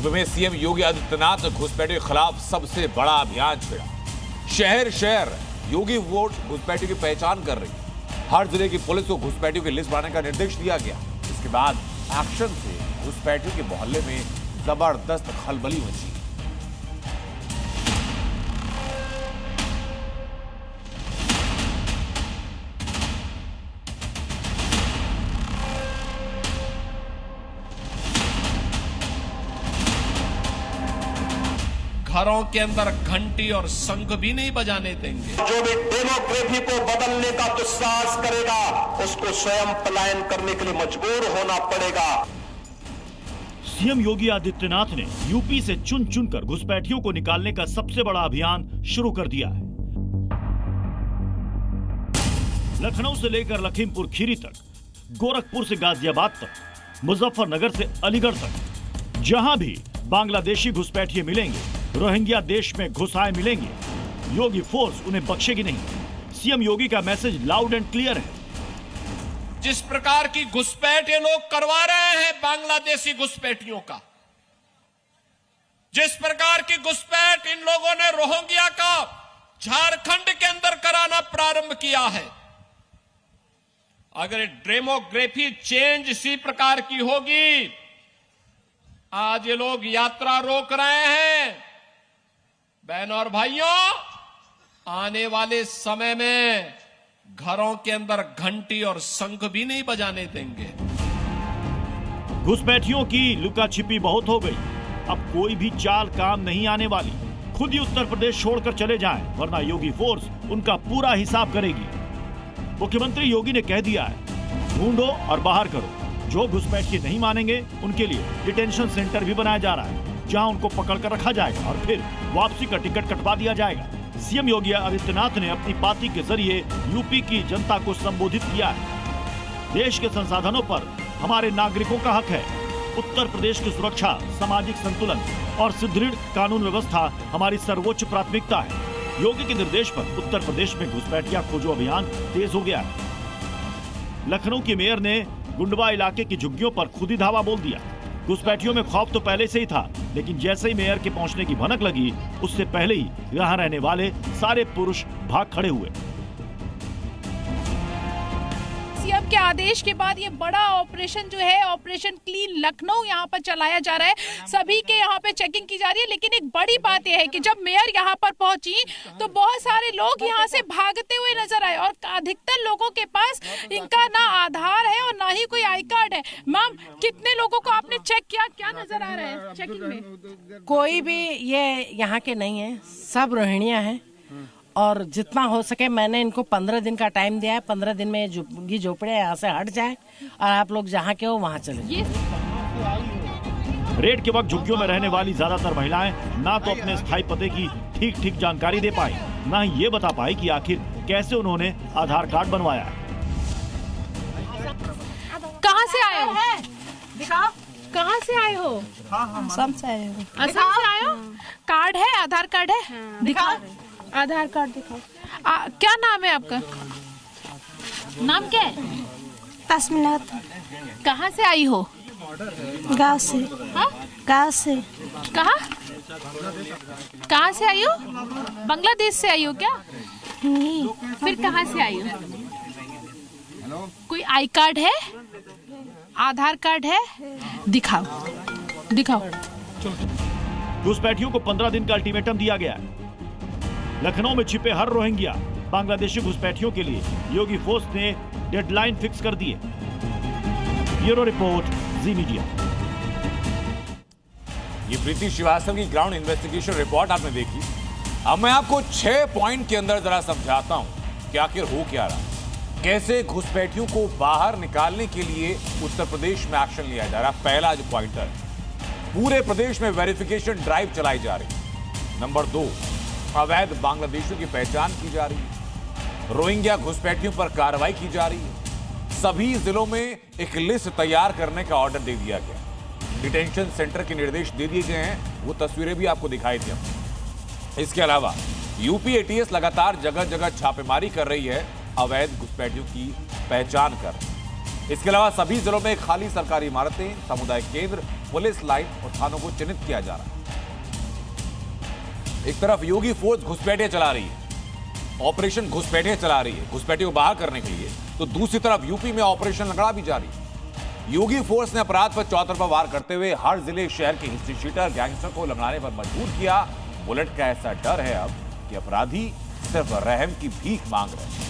UP में CM Yogi Adityanath घुसपैठियों के खिलाफ सबसे बड़ा अभियान छेड़ा। शहर शहर योगी वोट घुसपैठियों की पहचान कर रही है। हर जिले की पुलिस को घुसपैठियों की लिस्ट बनाने का निर्देश दिया गया। इसके बाद एक्शन से घुसपैठियों के मोहल्ले में जबरदस्त खलबली मची। घरों के अंदर घंटी और शंख भी नहीं बजाने देंगे। जो भी डेमोक्रेसी को बदलने का दुस्साहस करेगा उसको स्वयं पलायन करने के लिए मजबूर होना पड़ेगा। सीएम योगी आदित्यनाथ ने यूपी से चुन चुनकर घुसपैठियों को निकालने का सबसे बड़ा अभियान शुरू कर दिया है। लखनऊ से लेकर लखीमपुर खीरी तक, गोरखपुर से गाजियाबाद तक, मुजफ्फरनगर से अलीगढ़ तक, जहां भी बांग्लादेशी घुसपैठिए मिलेंगे, रोहिंग्या देश में घुस आए मिलेंगे, योगी फोर्स उन्हें बख्शेगी नहीं। सीएम योगी का मैसेज लाउड एंड क्लियर है। जिस प्रकार की घुसपैठ ये लोग करवा रहे हैं बांग्लादेशी घुसपैठियों का, जिस प्रकार की घुसपैठ इन लोगों ने रोहिंग्या का झारखंड के अंदर कराना प्रारंभ किया है, अगर डेमोग्राफी चेंज इसी प्रकार की होगी, आज ये लोग यात्रा रोक रहे हैं। बहनों और भाइयों, आने वाले समय में घरों के अंदर घंटी और शंख भी नहीं बजाने देंगे। घुसपैठियों की लुका छिपी बहुत हो गई। अब कोई भी चाल काम नहीं आने वाली। खुद ही उत्तर प्रदेश छोड़कर चले जाएं, वरना योगी फोर्स उनका पूरा हिसाब करेगी। मुख्यमंत्री योगी ने कह दिया है, ढूंढो और बाहर करो। जो घुसपैठिए नहीं मानेंगे उनके लिए डिटेंशन सेंटर भी बनाया जा रहा है, जहां उनको पकड़कर रखा जाएगा और फिर वापसी का टिकट कटवा दिया जाएगा। सीएम योगी आदित्यनाथ ने अपनी पार्टी के जरिए यूपी की जनता को संबोधित किया है। देश के संसाधनों पर हमारे नागरिकों का हक है। उत्तर प्रदेश की सुरक्षा, सामाजिक संतुलन और सुदृढ़ कानून व्यवस्था हमारी सर्वोच्च प्राथमिकता है। योगी के निर्देश पर उत्तर प्रदेश में घुसपैठिया खोजो अभियान तेज हो गया है। लखनऊ की मेयर ने गुंडवा इलाके की झुग्गियों पर खुद ही धावा बोल दिया। घुसपैठियों में खौफ तो पहले से ही था, लेकिन जैसे ही मेयर के पहुंचने की भनक लगी, उससे पहले ही यहां रहने वाले सारे पुरुष भाग खड़े हुए। सीएम के आदेश के बाद ये बड़ा ऑपरेशन जो है, ऑपरेशन क्लीन लखनऊ यहाँ पर चलाया जा रहा है। सभी के यहाँ पे चेकिंग की जा रही है, लेकिन एक बड़ी बात यह है कि जब मेयर यहाँ पर पहुंची तो बहुत सारे लोग यहाँ से भागते हुए नजर आए और अधिकतर लोगों के पास इनका ना आधार है और ना ही कोई आई कार्ड है। मैम, कितने लोगों को आपने चेक किया? क्या नजर आ रहा है चेकिंग में? कोई भी ये यहाँ के नहीं है, सब रोहिणिया है। और जितना हो सके मैंने इनको 15 दिन का टाइम दिया है। 15 दिन में झुग्गी झोपड़े यहाँ से हट जाए और आप लोग जहाँ के हो वहाँ चले। रेड के वक्त झुग्गियों में रहने वाली ज्यादातर महिलाएं ना तो अपने स्थायी पते की ठीक जानकारी दे पाई, ना ही ये बता पाई कि आखिर कैसे उन्होंने आधार कार्ड बनवाया है। कहाँ से आए हो? दिखाओ, कहाँ से आए हो? असम से आए हो। असम से आए हो? कार्ड है, आधार कार्ड है? दिखाओ आधार कार्ड, दिखाओ। क्या नाम है आपका? नाम क्या है? तस्मिनात। कहाँ से आई हो? गांव से। हाँ? गांव से। कहाँ से आई हो? बांग्लादेश से आई हो क्या? नहीं। फिर कहाँ से आई हो? कोई आई कार्ड है, आधार कार्ड है? दिखाओ दिखाओ। घुसपैठियों को 15 दिन का अल्टीमेटम दिया गया है। लखनऊ में छिपे हर रोहिंग्या बांग्लादेशी घुसपैठियों के लिए योगी फोर्स ने डेडलाइन फिक्स कर दी है। ब्यूरो रिपोर्ट, जी मीडिया। ये प्रीति श्रीवास्तव की ग्राउंड इन्वेस्टिगेशन रिपोर्ट आपने देखी। अब मैं आपको 6 पॉइंट के अंदर जरा समझाता हूं कि आखिर हो क्या रहा, कैसे घुसपैठियों को बाहर निकालने के लिए उत्तर प्रदेश में एक्शन लिया जा रहा। पहला जो पॉइंट है, पूरे प्रदेश में वेरिफिकेशन ड्राइव चलाई जा रही। नंबर 2, अवैध बांग्लादेशियों की पहचान की जा रही है। रोहिंग्या घुसपैठियों पर कार्रवाई की जा रही है। सभी जिलों में एक लिस्ट तैयार करने का ऑर्डर दे दिया गया। डिटेंशन सेंटर के निर्देश दे दिए गए हैं, वो तस्वीरें भी आपको दिखाई दी। इसके अलावा यूपी एटीएस लगातार जगह जगह छापेमारी कर रही है, अवैध घुसपैठियों की पहचान कर। इसके अलावा सभी जिलों में खाली सरकारी इमारतें, सामुदायिक केंद्र, पुलिस लाइन और थानों को चिन्हित किया जा रहा है। एक तरफ योगी फोर्स घुसपैठियां चला रही है, ऑपरेशन घुसपैठियां चला रही है घुसपैठियों को बाहर करने के लिए, तो दूसरी तरफ यूपी में ऑपरेशन लंगड़ा भी जारी है। योगी फोर्स ने अपराध पर चौतरफा वार करते हुए हर जिले शहर के हिस्ट्री शीटर गैंगस्टर को लंगड़ाने पर मजबूर किया। बुलेट का ऐसा डर है अब कि अपराधी सिर्फ रहम की भीख मांग रहे हैं।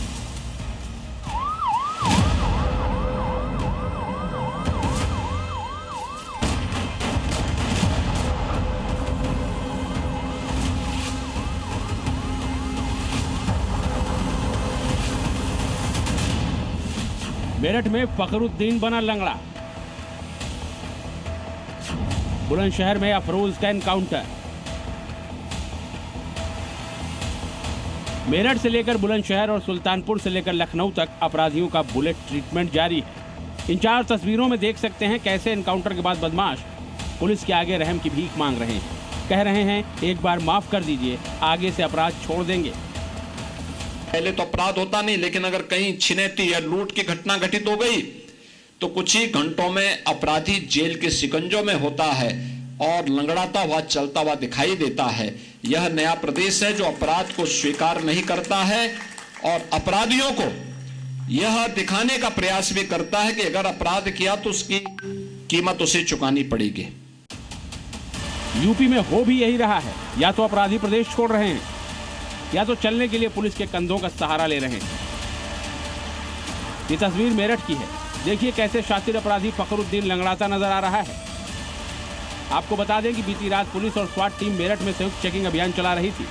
मेरठ में फखरुद्दीन बना लंगड़ा। बुलंदशहर में अफरोज का एनकाउंटर। मेरठ से लेकर बुलंदशहर और सुल्तानपुर से लेकर लखनऊ तक अपराधियों का बुलेट ट्रीटमेंट जारी है। इन 4 तस्वीरों में देख सकते हैं कैसे एनकाउंटर के बाद बदमाश पुलिस के आगे रहम की भीख मांग रहे हैं। कह रहे हैं एक बार माफ कर दीजिए, आगे से अपराध छोड़ देंगे। पहले तो अपराध होता नहीं, लेकिन अगर कहीं छिनैती या लूट की घटना घटित हो गई तो कुछ ही घंटों में अपराधी जेल के शिकंजों में होता है और लंगड़ाता हुआ चलता हुआ दिखाई देता है। यह नया प्रदेश है जो अपराध को स्वीकार नहीं करता है और अपराधियों को यह दिखाने का प्रयास भी करता है कि अगर अपराध किया तो उसकी कीमत उसे चुकानी पड़ेगी। यूपी में हो भी यही रहा है, या तो अपराधी प्रदेश छोड़ रहे हैं या तो चलने के लिए पुलिस के कंधों का सहारा ले रहे हैं। ये तस्वीर मेरठ की है। देखिए कैसे शातिर अपराधी फखरुद्दीन लंगड़ाता नजर आ रहा है। आपको बता दें कि बीती रात पुलिस और स्वाट टीम मेरठ में संयुक्त चेकिंग अभियान चला रही थी।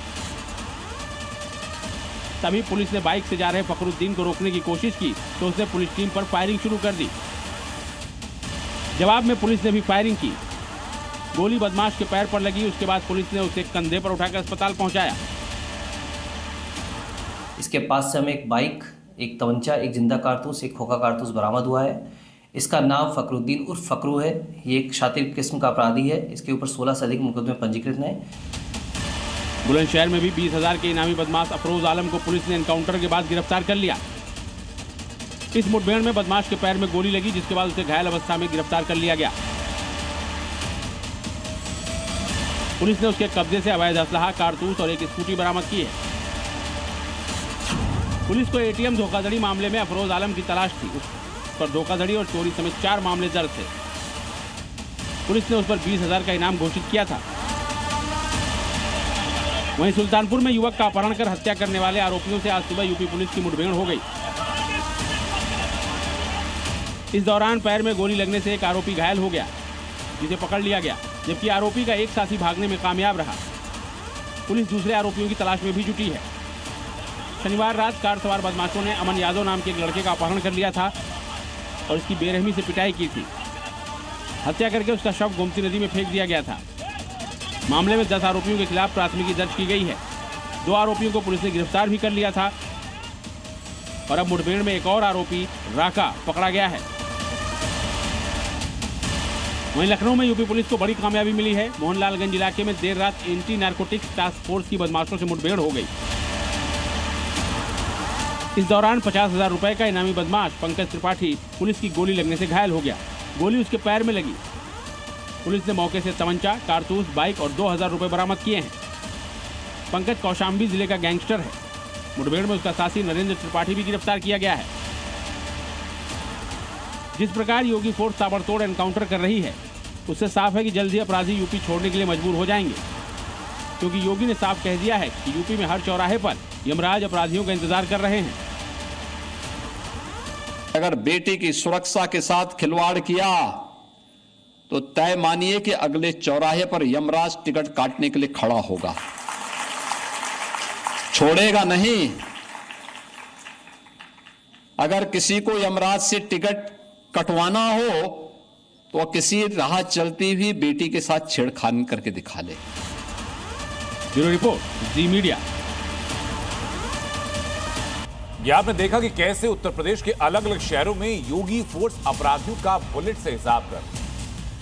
तभी पुलिस ने बाइक से जा रहे फखरुद्दीन को रोकने की कोशिश की तो उसने पुलिस टीम पर फायरिंग शुरू कर दी। जवाब में पुलिस ने भी फायरिंग की। गोली बदमाश के पैर पर लगी। उसके बाद पुलिस ने उसे कंधे पर उठाकर अस्पताल पहुंचाया। इसके पास से हमें एक बाइक, एक तवंचा, एक जिंदा कारतूस, एक खोखा कारतूस बरामद हुआ है। इसका नाम फखरुद्दीन उर्फ फकरू है। ये एक शातिर किस्म का अपराधी है। इसके ऊपर 16 से अधिक मुकदमे पंजीकृत हैं। बुलंदशहर में भी 20,000 के इनामी बदमाश अफरोज आलम को पुलिस ने एनकाउंटर के बाद गिरफ्तार कर लिया। इस मुठभेड़ में बदमाश के पैर में गोली लगी, जिसके बाद उसे घायल अवस्था में गिरफ्तार कर लिया गया। पुलिस ने उसके कब्जे से अवैध असलहा, कारतूस और एक स्कूटी बरामद की है। पुलिस को एटीएम धोखाधड़ी मामले में अफरोज आलम की तलाश थी। उस पर धोखाधड़ी और चोरी समेत 4 मामले दर्ज थे। पुलिस ने उस पर 20,000 का इनाम घोषित किया था। वहीं सुल्तानपुर में युवक का अपहरण कर हत्या करने वाले आरोपियों से आज सुबह यूपी पुलिस की मुठभेड़ हो गई। इस दौरान पैर में गोली लगने से एक आरोपी घायल हो गया, जिसे पकड़ लिया गया, जबकि आरोपी का एक साथी भागने में कामयाब रहा। पुलिस दूसरे आरोपियों की तलाश में भी जुटी है। शनिवार रात कार सवार बदमाशों ने अमन यादव नाम के एक लड़के का अपहरण कर लिया था और उसकी बेरहमी से पिटाई की थी। हत्या करके उसका शव गोमती नदी में फेंक दिया गया था। मामले में 10 आरोपियों के खिलाफ प्राथमिकी दर्ज की गई है। 2 आरोपियों को पुलिस ने गिरफ्तार भी कर लिया था और अब मुठभेड़ में एक और आरोपी राका पकड़ा गया है। वहीं लखनऊ में यूपी पुलिस को बड़ी कामयाबी मिली है। मोहनलालगंज इलाके में देर रात एंटी नारकोटिक्स टास्क फोर्स की बदमाशों से मुठभेड़ हो गई। इस दौरान 50,000 रुपए का इनामी बदमाश पंकज त्रिपाठी पुलिस की गोली लगने से घायल हो गया। गोली उसके पैर में लगी। पुलिस ने मौके से तमंचा, कारतूस, बाइक और 2,000 रुपए बरामद किए हैं। पंकज कौशाम्बी जिले का गैंगस्टर है। मुठभेड़ में उसका साथी नरेंद्र त्रिपाठी भी गिरफ्तार किया गया है। जिस प्रकार योगी फोर्स ताबड़तोड़ एनकाउंटर कर रही है, उससे साफ है कि जल्द ही अपराधी यूपी छोड़ने के लिए मजबूर हो जाएंगे, क्योंकि योगी ने साफ कह दिया है कि यूपी में हर चौराहे पर यमराज अपराधियों का इंतजार कर रहे हैं। अगर बेटी की सुरक्षा के साथ खिलवाड़ किया तो तय मानिए कि अगले चौराहे पर यमराज टिकट काटने के लिए खड़ा होगा, छोड़ेगा नहीं। अगर किसी को यमराज से टिकट कटवाना हो तो किसी राह चलती हुई बेटी के साथ छेड़खानी करके दिखा ले। ब्यूरो रिपोर्ट, जी मीडिया। यह आपने देखा कि कैसे उत्तर प्रदेश के अलग अलग शहरों में योगी फोर्स अपराधियों का बुलेट से हिसाब कर,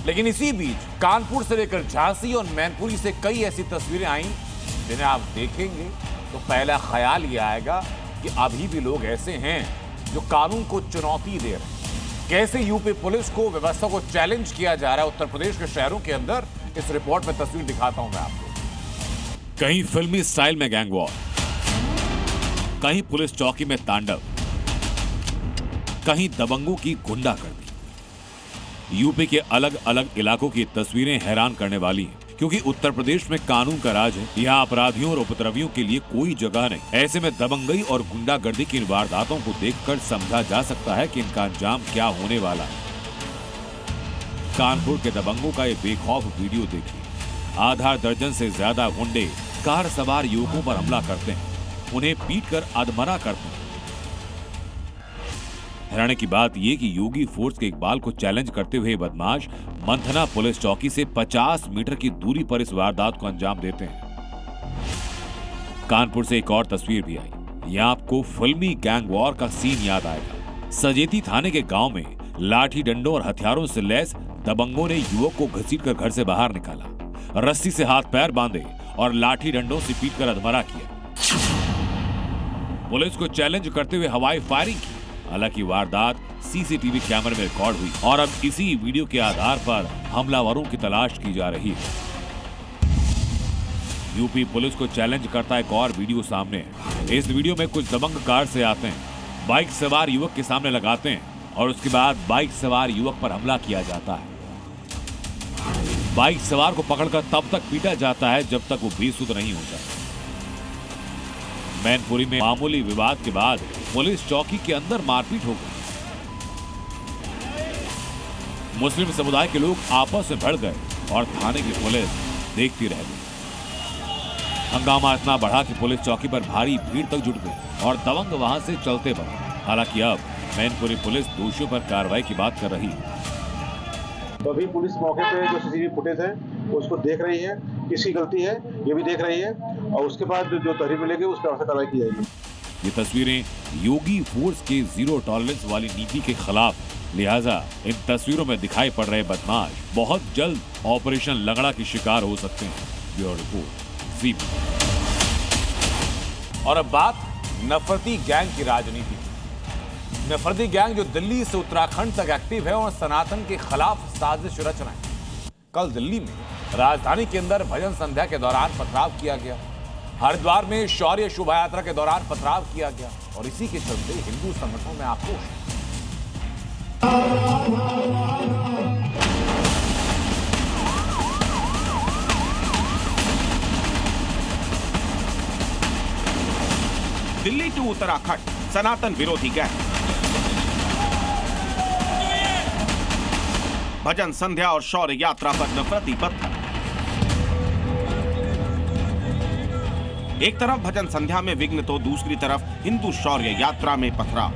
लेकिन इसी बीच कानपुर से लेकर झांसी और मैनपुरी से कई ऐसी तस्वीरें आई जिन्हें आप देखेंगे तो पहला ख्याल ये आएगा कि अभी भी लोग ऐसे हैं जो कानून को चुनौती दे रहे हैं। कैसे यूपी पुलिस को, व्यवस्था को चैलेंज किया जा रहा है उत्तर प्रदेश के शहरों के अंदर, इस रिपोर्ट में तस्वीर दिखाता हूं मैं आपको। कहीं फिल्मी स्टाइल में गैंग वॉर, कहीं पुलिस चौकी में तांडव, कहीं दबंगों की गुंडागर्दी। यूपी के अलग अलग इलाकों की तस्वीरें हैरान करने वाली हैं, क्योंकि उत्तर प्रदेश में कानून का राज है। यहाँ अपराधियों और उपद्रवियों के लिए कोई जगह नहीं। ऐसे में दबंगई और गुंडागर्दी की इन वारदातों को देखकर समझा जा सकता है कि इनका अंजाम क्या होने वाला है। कानपुर के दबंगों का ये बेखौफ वीडियो देखिए। आधा दर्जन से ज्यादा गुंडे कार सवार युवकों पर हमला करते हैं, उन्हें पीटकर अधमरा करते हैं। हैरानी की बात यह कि योगी फोर्स के इकबाल को चैलेंज करते हुए बदमाश मंथना पुलिस चौकी से 50 मीटर की दूरी पर इस वारदात को अंजाम देते हैं। कानपुर से एक और तस्वीर भी आई। यहां आपको फिल्मी गैंग वॉर का सीन याद आएगा। सजेती थाने के गांव में लाठी डंडों और हथियारों से लैस दबंगों ने युवक को घसीटकर घर से बाहर निकाला, रस्सी से हाथ पैर बांधे और लाठी डंडों से पीटकर अधमरा किया। पुलिस को चैलेंज करते हुए हवाई फायरिंग की। हालांकि वारदात सीसीटीवी कैमरे में रिकॉर्ड हुई और अब इसी वीडियो के आधार पर हमलावरों की तलाश की जा रही है। यूपी पुलिस को चैलेंज करता एक और वीडियो सामने है। इस वीडियो में कुछ दबंग कार से आते हैं, बाइक सवार युवक के सामने लगाते हैं और उसके बाद बाइक सवार युवक पर हमला किया जाता है। बाइक सवार को पकड़कर तब तक पीटा जाता है जब तक वो बेसुध नहीं हो जाता। मैनपुरी में मामूली विवाद के बाद पुलिस चौकी के अंदर मारपीट हो गई। मुस्लिम समुदाय के लोग आपस में भिड़ गए और थाने की पुलिस देखती रह गई। हंगामा इतना बढ़ा कि पुलिस चौकी पर भारी भीड़ तक जुट गई और दबंग वहां से चलते बने। हालांकि अब मैनपुरी पुलिस दोषियों पर कार्रवाई की बात कर रही है। तो अभी पुलिस मौके पे जो सीसीटीवी फुटेज है उसको देख रही है, किसकी गलती है ये भी देख रही है और उसके बाद जो तहरीर मिलेगी उस पर कार्रवाई की जाएगी। ये तस्वीरें योगी फोर्स के जीरो टॉलरेंस वाली नीति के खिलाफ, लिहाजा इन तस्वीरों में दिखाई पड़ रहे बदमाश बहुत जल्द ऑपरेशन लंगड़ा की शिकार हो सकते हैं। ब्यूरो रिपोर्ट ज़ी। और अब बात नफरती गैंग की राजनीति। नफरती गैंग जो दिल्ली से उत्तराखंड तक एक्टिव है और सनातन के खिलाफ साजिश रच रहे हैं। कल दिल्ली में राजधानी के अंदर भजन संध्या के दौरान पथराव किया गया। हरिद्वार में शौर्य शोभा यात्रा के दौरान पथराव किया गया और इसी के चलते हिंदू संगठनों में आक्रोश है। दिल्ली टू उत्तराखंड सनातन विरोधी गैंग, भजन संध्या और शौर्य यात्रा पर नफरती पत्थर। एक तरफ भजन संध्या में विघ्न तो दूसरी तरफ हिंदू शौर्य यात्रा में पथराव।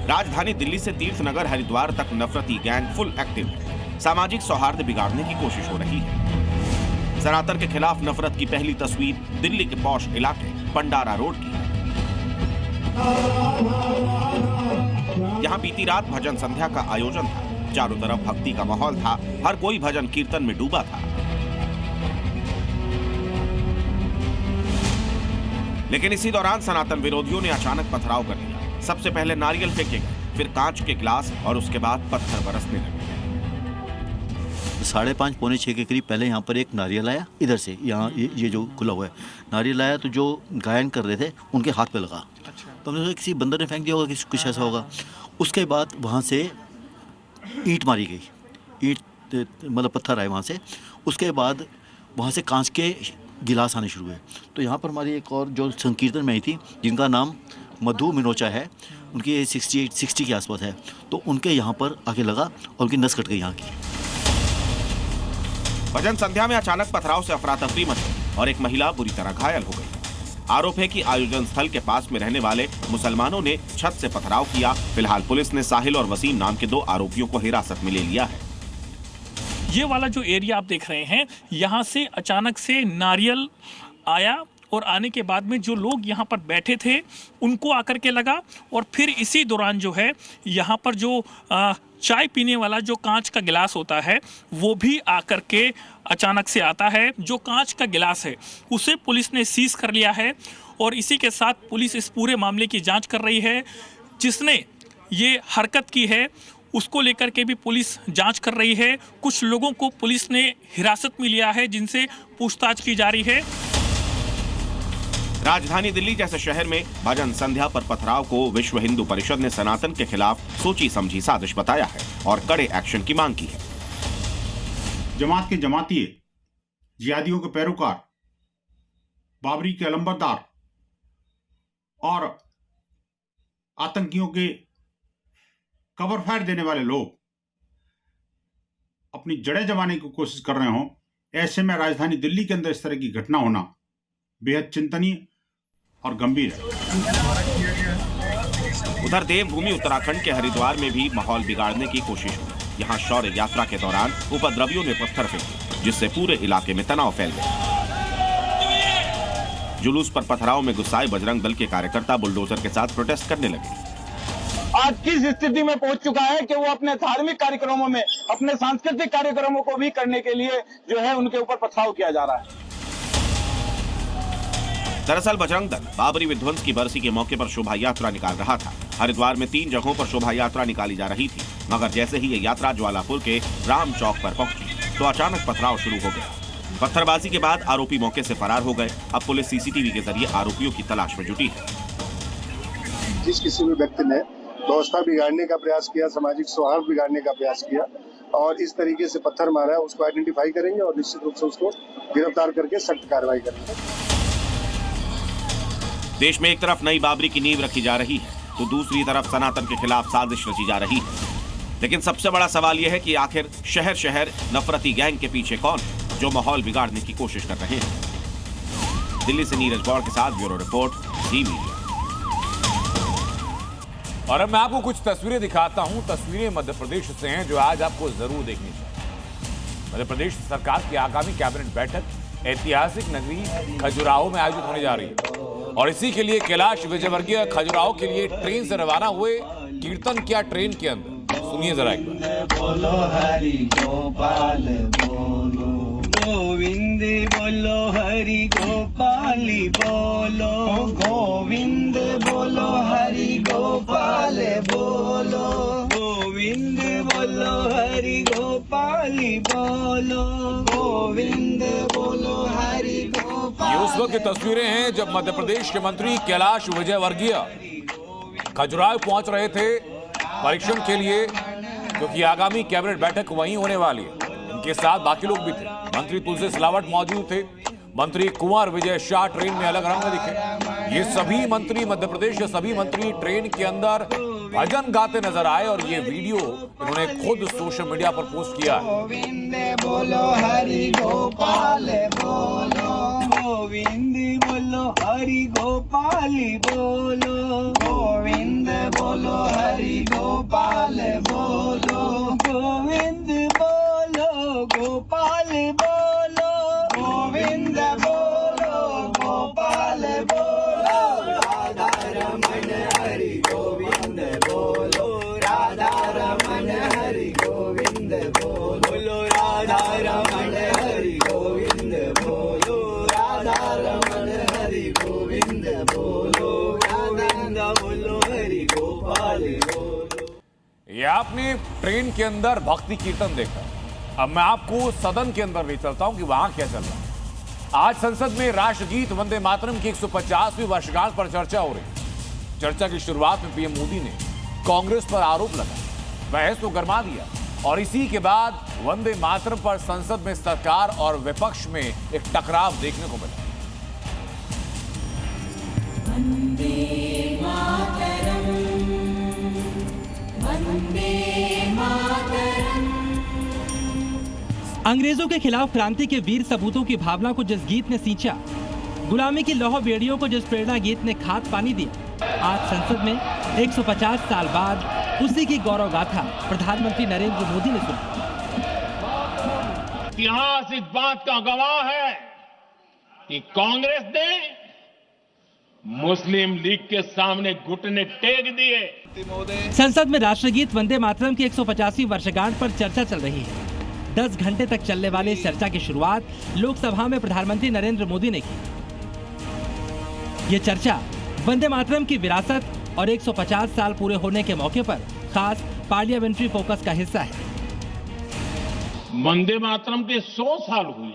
राजधानी दिल्ली से तीर्थनगर हरिद्वार तक नफरती गैंग फुल एक्टिव है। सामाजिक सौहार्द बिगाड़ने की कोशिश हो रही है। सनातन के खिलाफ नफरत की पहली तस्वीर दिल्ली के पॉश इलाके पंडारा रोड की है। यहाँ बीती रात भजन संध्या का आयोजन था। चारों तरफ भक्ति का माहौल था, हर कोई भजन कीर्तन में डूबा था। लेकिन इसी दौरान सनातन विरोधियों ने अचानक पथराव कर दिया। सबसे पहले नारियल फेंके गए, फिर कांच के गिलास और उसके बाद पत्थर बरसने लगे। 5:30 पौने 6 के करीब पहले यहाँ पर एक नारियल आया, इधर से यहाँ ये जो खुला हुआ है नारियल आया, तो जो गायन कर रहे थे उनके हाथ पे लगा। तो हमने सोचा किसी बंदर ने फेंक दिया होगा, कुछ ऐसा होगा। उसके बाद वहाँ से ईंट मारी गई, ईंट मतलब पत्थर आए वहाँ से। उसके बाद वहाँ से कांच के गिलास आने शुरू हुए। तो यहाँ पर हमारी एक और जो संकीर्तन में आई थी, जिनका नाम मधु मिनोचा है, उनकी एज 60 के आसपास है, तो उनके यहाँ पर आगे लगा और उनकी नस कट गई यहाँ की। भजन संध्या में अचानक पथराव से अफरा तफरी मची और एक महिला बुरी तरह घायल हो गई। आरोप है कि आयोजन स्थल के पास में रहने वाले मुसलमानों ने छत से पथराव किया। फिलहाल पुलिस ने साहिल और वसीम नाम के 2 आरोपियों को हिरासत में ले लिया है। ये वाला जो एरिया आप देख रहे हैं, यहाँ से अचानक से नारियल आया और आने के बाद में जो लोग यहाँ पर बैठे थे उनको आकर के लगा और फिर इसी दौरान जो है यहाँ पर जो चाय पीने वाला जो कांच का गिलास होता है वो भी आकर के अचानक से आता है। जो कांच का गिलास है उसे पुलिस ने सीज कर लिया है और इसी के साथ पुलिस इस पूरे मामले की जांच कर रही है। जिसने ये हरकत की है उसको लेकर के भी पुलिस जांच कर रही है। कुछ लोगों को पुलिस ने हिरासत में लिया है जिनसे पूछताछ की जा रही है। राजधानी दिल्ली जैसे शहर में भजन संध्या पर पथराव को विश्व हिंदू परिषद ने सनातन के खिलाफ सोची समझी साजिश बताया है और कड़े एक्शन की मांग की है। जमात के जमातिये, जिहादियों के पैरोकार, बाबरी के अलंबरदार और आतंकियों के कवर फायर देने वाले लोग अपनी जड़ें जमाने की कोशिश कर रहे हों, ऐसे में राजधानी दिल्ली के अंदर इस तरह की घटना होना बेहद चिंतनीय और गंभीर है। उधर देवभूमि उत्तराखंड के हरिद्वार में भी माहौल बिगाड़ने की कोशिश हुई। यहाँ शौर्य यात्रा के दौरान उपद्रवियों ने पत्थर फेंके, जिससे पूरे इलाके में तनाव फैल गया। जुलूस पर पथराव में गुस्साए बजरंग दल के कार्यकर्ता बुलडोजर के साथ प्रोटेस्ट करने लगे। आज किस स्थिति में पहुंच चुका है कि वो अपने धार्मिक कार्यक्रमों में, अपने सांस्कृतिक कार्यक्रमों को भी करने के लिए जो है उनके ऊपर पथराव किया जा रहा है। दरअसल बजरंग दल बाबरी विध्वंस की बरसी के मौके पर शोभा यात्रा निकाल रहा था। हरिद्वार में 3 जगहों पर शोभा यात्रा निकाली जा रही थी, मगर जैसे ही ये यात्रा ज्वालापुर के राम चौक पर पहुंची तो अचानक पथराव शुरू हो गया। पत्थरबाजी के बाद आरोपी मौके से फरार हो गए। अब पुलिस सीसीटीवी के जरिए आरोपियों की तलाश में जुटी है। जिस किसी भी व्यक्ति ने व्यवस्था बिगाड़ने का प्रयास किया, सामाजिक सौहार्द बिगाड़ने का प्रयास किया और इस तरीके से पत्थर मारा है, उसको आइडेंटिफाई करेंगे और निश्चित रूप से उसको गिरफ्तार करके सख्त कार्रवाई करेंगे। देश में एक तरफ नई बाबरी की नींव रखी जा रही है तो दूसरी तरफ सनातन के खिलाफ साजिश रची जा रही है। लेकिन सबसे बड़ा सवाल यह है कि आखिर शहर शहर नफरती गैंग के पीछे कौन है जो माहौल बिगाड़ने की कोशिश कर रहे हैं। दिल्ली से नीरज गौड़ के साथ ब्यूरो रिपोर्ट, जी मीडिया। और अब मैं आपको कुछ तस्वीरें दिखाता हूं। तस्वीरें मध्य प्रदेश से हैं जो आज आपको जरूर देखनी चाहिए। मध्य प्रदेश सरकार की आगामी कैबिनेट बैठक ऐतिहासिक नगरी खजुराहो में आयोजित होने जा रही है और इसी के लिए कैलाश विजयवर्गीय खजुराहो के लिए ट्रेन से रवाना हुए। कीर्तन किया ट्रेन के अंदर, सुनिए जरा एक बार। बोलो हरि गोपाल बोलो, गोविंद बोलो हरि गोपाली बोलो, गोविंद बोलो हरि गोपाल बोलो, गोविंद बोलो हरि गोपाली बोलो, गोविंद बोलो हरि गोपाल। ये उस वक्त की तस्वीरें हैं जब मध्य प्रदेश के मंत्री कैलाश विजयवर्गीय खजुराहो पहुंच रहे थे परीक्षण के लिए, क्योंकि आगामी कैबिनेट बैठक वहीं होने वाली है। इनके साथ बाकी लोग भी थे। मंत्री तुलसी सिलावट मौजूद थे, मंत्री कुंवर विजय शाह ट्रेन में अलग रंग में दिखे। ये सभी मंत्री, मध्य प्रदेश के सभी मंत्री ट्रेन के अंदर भजन गाते नजर आए और ये वीडियो इन्होंने खुद सोशल मीडिया पर पोस्ट किया है। गोविंद बोलो हरि गोपाल बोलो, गोविंद बोलो हरि गोपाली बोलो, गोविंद बोलो हरि गोपाल बोलो, गोविंद बोलो गोपाल बोलो, गोविंद बोलो गोपाल बोलो, राधा रमन हरि गोविंद बोलो, राधा रमन हरि गोविंद बोलो, राधा रमन हरि गोविंद बोलो, राधा रमन हरि गोविंद बोलो, गोविंद बोलो हरि गोपाल बोलो। ये आपने ट्रेन के अंदर भक्ति कीर्तन देखा। अब मैं आपको सदन के अंदर ले चलता हूं कि वहां क्या चल रहा है। आज संसद में राष्ट्रगीत वंदे मातरम की 150वीं वर्षगांठ पर चर्चा हो रही। चर्चा की शुरुआत में पीएम मोदी ने कांग्रेस पर आरोप लगाया, बहस को गरमा दिया और इसी के बाद वंदे मातरम पर संसद में सरकार और विपक्ष में एक टकराव देखने को मिला। वंदे मातरम, वंदे मातरम। अंग्रेजों के खिलाफ क्रांति के वीर सपूतों की भावना को जिस गीत ने सींचा, गुलामी की लौह बेड़ियों को जिस प्रेरणा गीत ने खाद पानी दिया, आज संसद में 150 साल बाद उसी की गौरव गाथा प्रधानमंत्री नरेंद्र मोदी ने सुनी। इतिहास इस बात का गवाह है कि कांग्रेस ने मुस्लिम लीग के सामने घुटने टेक दिए। संसद में राष्ट्रगीत वंदे मातरम की 150वीं वर्षगांठ पर चर्चा चल रही है। 10 घंटे तक चलने वाले इस चर्चा की शुरुआत लोकसभा में प्रधानमंत्री नरेंद्र मोदी ने की। ये चर्चा वंदे मातरम की विरासत और 150 साल पूरे होने के मौके पर खास पार्लियामेंट्री फोकस का हिस्सा है। वंदे मातरम के 100 साल हुए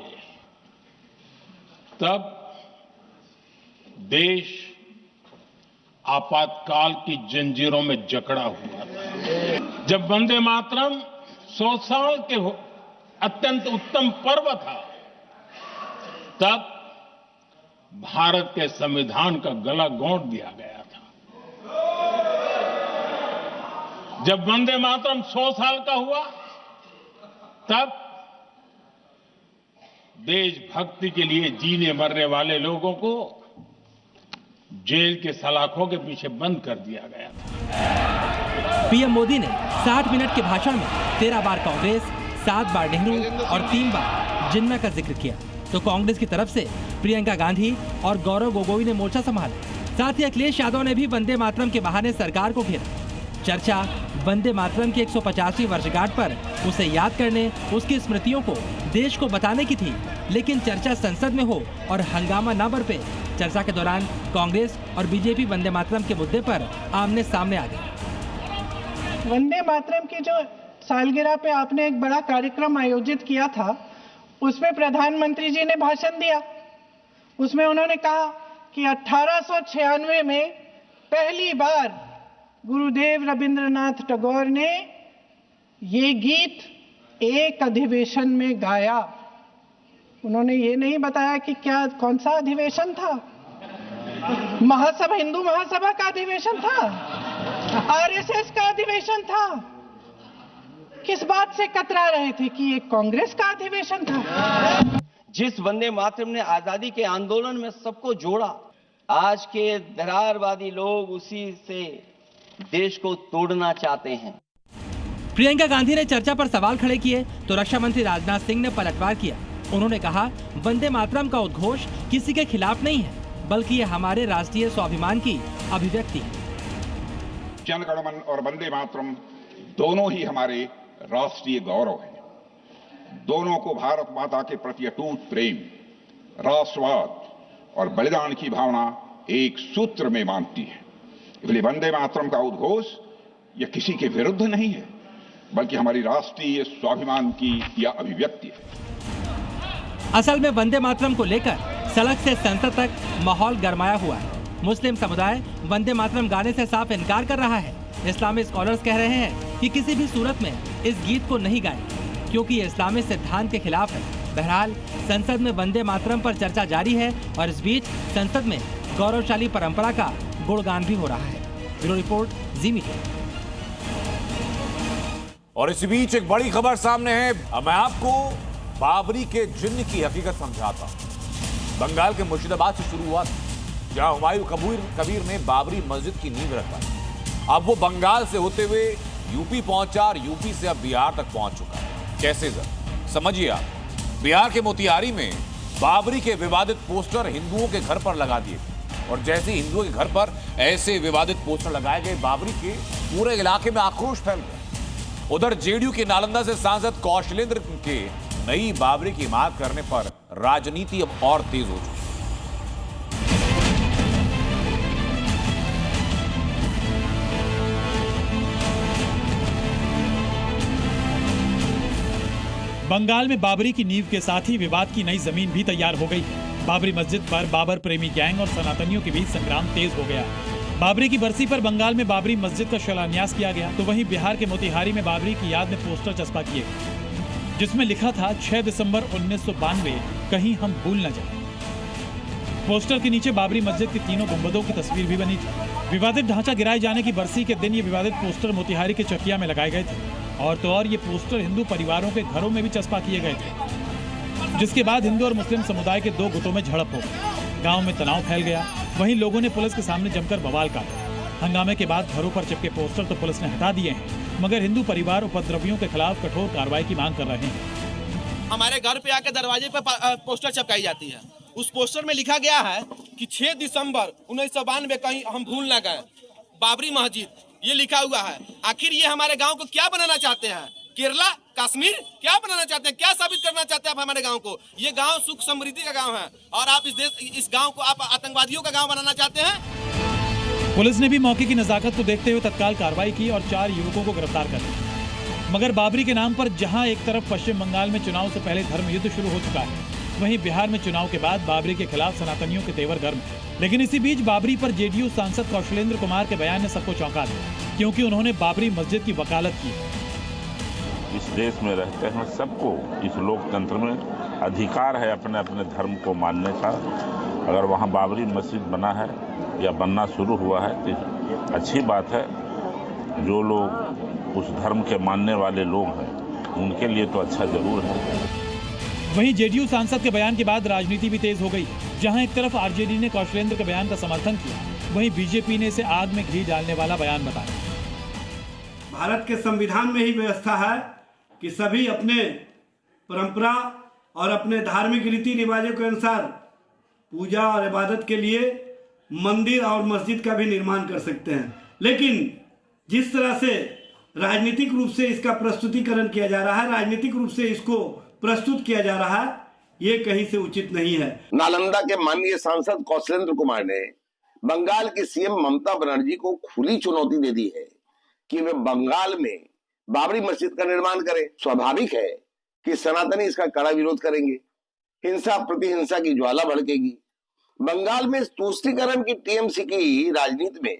तब देश आपातकाल की जंजीरों में जकड़ा हुआ था। जब वंदे मातरम 100 साल के अत्यंत उत्तम पर्व था, तब भारत के संविधान का गला घोंट दिया गया था। जब वंदे मातरम 100 साल का हुआ, तब देशभक्ति के लिए जीने मरने वाले लोगों को जेल के सलाखों के पीछे बंद कर दिया गया था। पीएम मोदी ने 60 मिनट के भाषण में 13 बार कांग्रेस, 7 बार नेहरू और 3 बार जिन्ना का जिक्र किया, तो कांग्रेस की तरफ से प्रियंका गांधी और गौरव गोगोई ने मोर्चा संभाला। साथ ही अखिलेश यादव ने भी वंदे मातरम के बहाने सरकार को घेरा। चर्चा वंदे मातरम की 150वीं वर्षगांठ पर उसे याद करने, उसकी स्मृतियों को देश को बताने की थी, लेकिन चर्चा संसद में हो और हंगामा न बरपे। चर्चा के दौरान कांग्रेस और बीजेपी वंदे मातरम के मुद्दे पर आमने सामने आ गए। वंदे मातरम की जो सालगिरह पे आपने एक बड़ा कार्यक्रम आयोजित किया था, उसमें प्रधानमंत्री जी ने भाषण दिया। उसमें उन्होंने कहा कि 1896 में पहली बार गुरुदेव रविंद्रनाथ टैगोर ने ये गीत एक अधिवेशन में गाया। उन्होंने ये नहीं बताया कि क्या कौन सा अधिवेशन था। महासभा, हिंदू महासभा का अधिवेशन था, आरएसएस का अधिवेशन था। किस बात से कतरा रहे थे कि ये कांग्रेस का अधिवेशन था। जिस वंदे मातरम ने आजादी के आंदोलन में सबको जोड़ा, आज के दरारवादी लोग उसी से देश को तोड़ना चाहते हैं। प्रियंका गांधी ने चर्चा पर सवाल खड़े किए तो रक्षा मंत्री राजनाथ सिंह ने पलटवार किया। उन्होंने कहा, वंदे मातरम का उद्घोष किसी के खिलाफ नहीं है, बल्कि ये हमारे राष्ट्रीय स्वाभिमान की अभिव्यक्ति है। जन गण मन और वंदे मातरम दोनों ही हमारे राष्ट्रीय गौरव हैं। दोनों को भारत माता के प्रति अटूट प्रेम, राष्ट्रवाद और बलिदान की भावना एक सूत्र में बांधती है। इसलिए वंदे मातरम का उद्घोष यह किसी के विरुद्ध नहीं है, बल्कि हमारी राष्ट्रीय स्वाभिमान की यह अभिव्यक्ति है। असल में वंदे मातरम को लेकर सड़क से संसद तक माहौल गरमाया हुआ है। मुस्लिम समुदाय वंदे मातरम गाने से साफ इनकार कर रहा है। इस्लामी स्कॉलर्स कह रहे हैं कि किसी भी सूरत में इस गीत को नहीं गाएं, क्योंकि ये इस्लामी सिद्धांत के खिलाफ है। बहरहाल संसद में वंदे मातरम पर चर्चा जारी है और इस बीच संसद में गौरवशाली परंपरा का गुणगान भी हो रहा है। ब्यूरो रिपोर्ट, जी मीडिया। और इसी बीच एक बड़ी खबर सामने है। अब मैं आपको बाबरी के जिन्न की हकीकत समझाता हूं। बंगाल के मुर्शिदाबाद से शुरू हुआ, जहां हुमायूं कबीर ने बाबरी मस्जिद की नींव रखवाई। अब वो बंगाल से होते हुए यूपी पहुंचा और यूपी से अब बिहार तक पहुंच चुका है। कैसे जरा समझिए आप। बिहार के मोतिहारी में बाबरी के विवादित पोस्टर हिंदुओं के घर पर लगा दिए और जैसे हिंदुओं के घर पर ऐसे विवादित पोस्टर लगाए गए, बाबरी के पूरे इलाके में आक्रोश फैल गया। उधर जेडीयू के नालंदा से सांसद कौशलेंद्र के नई बाबरी की मांग करने पर राजनीति अब और तेज हो चुकी है। बंगाल में बाबरी की नींव के साथ ही विवाद की नई जमीन भी तैयार हो गई है। बाबरी मस्जिद पर बाबर प्रेमी गैंग और सनातनियों के बीच संग्राम तेज हो गया। बाबरी की बरसी पर बंगाल में बाबरी मस्जिद का शिलान्यास किया गया, तो वहीं बिहार के मोतिहारी में बाबरी की याद में पोस्टर चस्पा किए गए, जिसमें लिखा था 6 दिसंबर 1992 कहीं हम भूल न जाए। पोस्टर के नीचे बाबरी मस्जिद की तीनों गुंबदों की तस्वीर भी बनी थी। विवादित ढांचा गिराए जाने की बरसी के दिन ये विवादित पोस्टर मोतिहारी के चकिया में लगाए गए थे और तो और ये पोस्टर हिंदू परिवारों के घरों में भी चस्पा किए गए थे, जिसके बाद हिंदू और मुस्लिम समुदाय के दो गुटों में झड़प हो गई। गांव में तनाव फैल गया। वहीं लोगों ने पुलिस के सामने जमकर बवाल काटा। हंगामे के बाद घरों पर चिपके पोस्टर तो पुलिस ने हटा दिए हैं, मगर हिंदू परिवार उपद्रवियों के खिलाफ कठोर कार्रवाई की मांग कर रहे हैं। हमारे घर पे आके दरवाजे पे पोस्टर चिपकाई जाती है। उस पोस्टर में लिखा गया है कि 6 दिसंबर 1992 कहीं हम भूल न गए, बाबरी मस्जिद ये लिखा हुआ है। आखिर ये हमारे गांव को क्या बनाना चाहते हैं? केरला, कश्मीर क्या बनाना चाहते हैं? क्या साबित करना चाहते हैं आप हमारे गांव को? ये गांव सुख समृद्धि का गांव है और आप इस गांव को आप आतंकवादियों का गांव बनाना चाहते हैं। पुलिस ने भी मौके की नजाकत को देखते हुए तत्काल कार्रवाई की और 4 युवकों को गिरफ्तार कर लिया। मगर बाबरी के नाम पर जहां एक तरफ पश्चिम बंगाल में चुनाव से पहले धर्म युद्ध शुरू हो चुका है, वहीं बिहार में चुनाव के बाद बाबरी के खिलाफ सनातनियों के तेवर गर्म है। लेकिन इसी बीच बाबरी पर जेडीयू सांसद कौशलेंद्र कुमार के बयान ने सबको चौंका दिया, क्योंकि उन्होंने बाबरी मस्जिद की वकालत की। इस देश में रहते हैं सबको, इस लोकतंत्र में अधिकार है अपने अपने धर्म को मानने का। अगर वहाँ बाबरी मस्जिद बना है या बनना शुरू हुआ है तो अच्छी बात है। जो लोग उस धर्म के मानने वाले लोग हैं उनके लिए तो अच्छा जरूर है। वहीं जेडीयू सांसद के बयान के बाद राजनीति भी तेज हो गई। जहां एक तरफ आरजेडी ने कौशलेंद्र के बयान का समर्थन किया, वहीं बीजेपी ने इसे आग में घी डालने वाला बयान बताया। भारत के संविधान में ही व्यवस्था है कि सभी अपने परंपरा और अपने धार्मिक रीति रिवाजों के अनुसार पूजा और इबादत के लिए मंदिर और मस्जिद का भी निर्माण कर सकते हैं। लेकिन जिस तरह से राजनीतिक रूप से इसका प्रस्तुतिकरण किया जा रहा है, राजनीतिक रूप से इसको प्रस्तुत किया जा रहा है, ये कहीं से उचित नहीं है। नालंदा के माननीय सांसद कौशलेंद्र कुमार ने बंगाल की सीएम ममता बनर्जी को खुली चुनौती दे दी है कि वे बंगाल में बाबरी मस्जिद का निर्माण करें। स्वाभाविक है कि सनातनी इसका कड़ा विरोध करेंगे, हिंसा प्रतिहिंसा की ज्वाला भड़केगी। बंगाल में तुष्टीकरण की टीएमसी की राजनीति में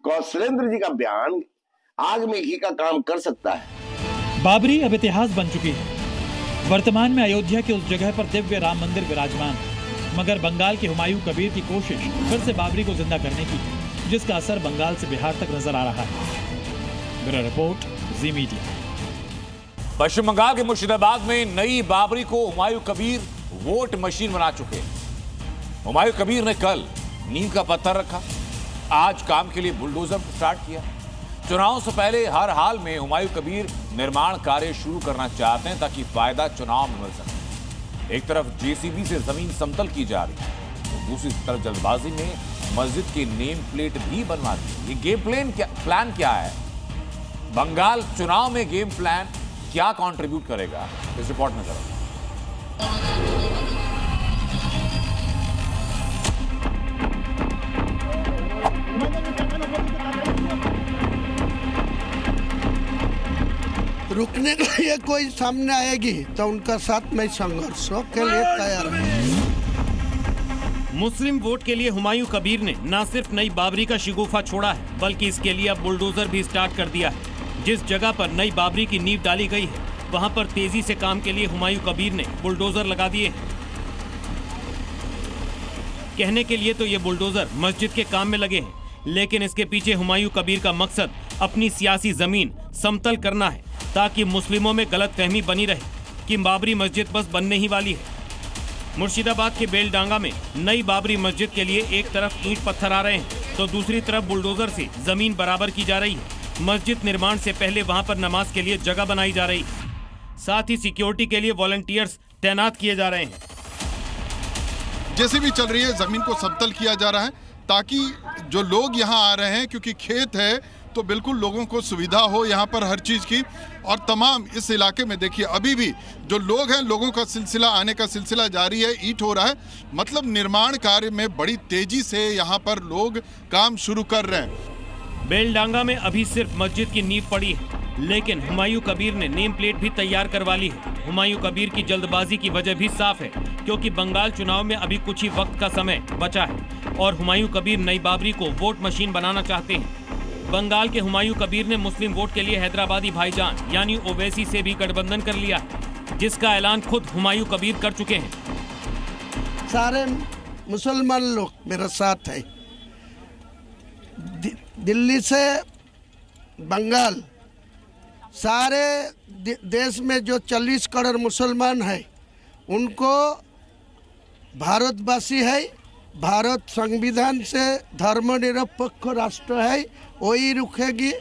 कौशलेंद्र जी का बयान आग में घी का काम कर सकता है। बाबरी अब इतिहास बन चुकी है। वर्तमान में अयोध्या के उस जगह पर दिव्य राम मंदिर विराजमान है, मगर बंगाल के हुमायूं कबीर की कोशिश फिर से बाबरी को जिंदा करने की है, जिसका असर बंगाल से बिहार तक नजर आ रहा है। ब्यूरो रिपोर्ट, जी मीडिया। पश्चिम बंगाल के मुर्शिदाबाद में नई बाबरी को हुमायूं कबीर वोट मशीन बना चुके हैं। हुमायूं कबीर ने कल नींव का पत्थर रखा, आज काम के लिए बुलडोजर स्टार्ट किया। चुनाव से पहले हर हाल में हुमायूं कबीर निर्माण कार्य शुरू करना चाहते हैं ताकि फायदा चुनाव में मिल सके। एक तरफ जेसीबी से जमीन समतल की जा रही है, तो दूसरी तरफ जल्दबाजी में मस्जिद की नेम प्लेट भी बनवा दी। ये गेम प्लान क्या है? बंगाल चुनाव में गेम प्लान क्या कंट्रीब्यूट करेगा, इस रिपोर्ट में करें। रुकने के लिए कोई सामने आएगी तो उनका साथ में संघर्ष के लिए तैयार है। मुस्लिम वोट के लिए हुमायूं कबीर ने न सिर्फ नई बाबरी का शिगुफा छोड़ा है, बल्कि इसके लिए अब बुलडोजर भी स्टार्ट कर दिया है। जिस जगह पर नई बाबरी की नींव डाली गई है, वहां पर तेजी से काम के लिए हुमायूं कबीर ने बुलडोजर लगा दिए हैं। कहने के लिए तो ये बुलडोजर मस्जिद के काम में लगे हैं, लेकिन इसके पीछे हुमायूं कबीर का मकसद अपनी सियासी जमीन समतल करना है, ताकि मुस्लिमों में गलतफहमी बनी रहे कि बाबरी मस्जिद बस बनने ही वाली है। मुर्शिदाबाद के बेलडांगा में नई बाबरी मस्जिद के लिए एक तरफ ईंट पत्थर आ रहे हैं, तो दूसरी तरफ बुलडोजर से जमीन बराबर की जा रही है। मस्जिद निर्माण से पहले वहां पर नमाज के लिए जगह बनाई जा रही है। साथ ही सिक्योरिटी के लिए वॉलंटियर्स तैनात किए जा रहे हैं। जेसीबी चल रही है, जमीन को समतल किया जा रहा है ताकि जो लोग यहाँ आ रहे हैं, क्योंकि खेत है तो बिल्कुल लोगों को सुविधा हो यहाँ पर हर चीज़ की। और तमाम इस इलाके में देखिए अभी भी जो लोग हैं, लोगों का सिलसिला आने का सिलसिला जारी है। ईंट हो रहा है, मतलब निर्माण कार्य में बड़ी तेजी से यहाँ पर लोग काम शुरू कर रहे हैं। बेलडांगा में अभी सिर्फ मस्जिद की नींव पड़ी है, लेकिन हुमायूं कबीर ने नेम प्लेट भी तैयार करवा ली है। हुमायूं कबीर की जल्दबाजी की वजह भी साफ है, क्योंकि बंगाल चुनाव में अभी कुछ ही वक्त का समय बचा है और हुमायूं कबीर नई बाबरी को वोट मशीन बनाना चाहते हैं। बंगाल के हुमायूं कबीर ने मुस्लिम वोट के लिए हैदराबादी भाईजान यानी ओवैसी से भी गठबंधन कर लिया है, जिसका ऐलान खुद हुमायूं कबीर कर चुके हैं। सारे मुसलमान लोग मेरे साथ है। दिल्ली से बंगाल, सारे देश में जो 40 करोड़ मुसलमान है, उनको भारतवासी है। भारत संविधान से धर्मनिरपेक्ष राष्ट्र है, वही रुकेगी।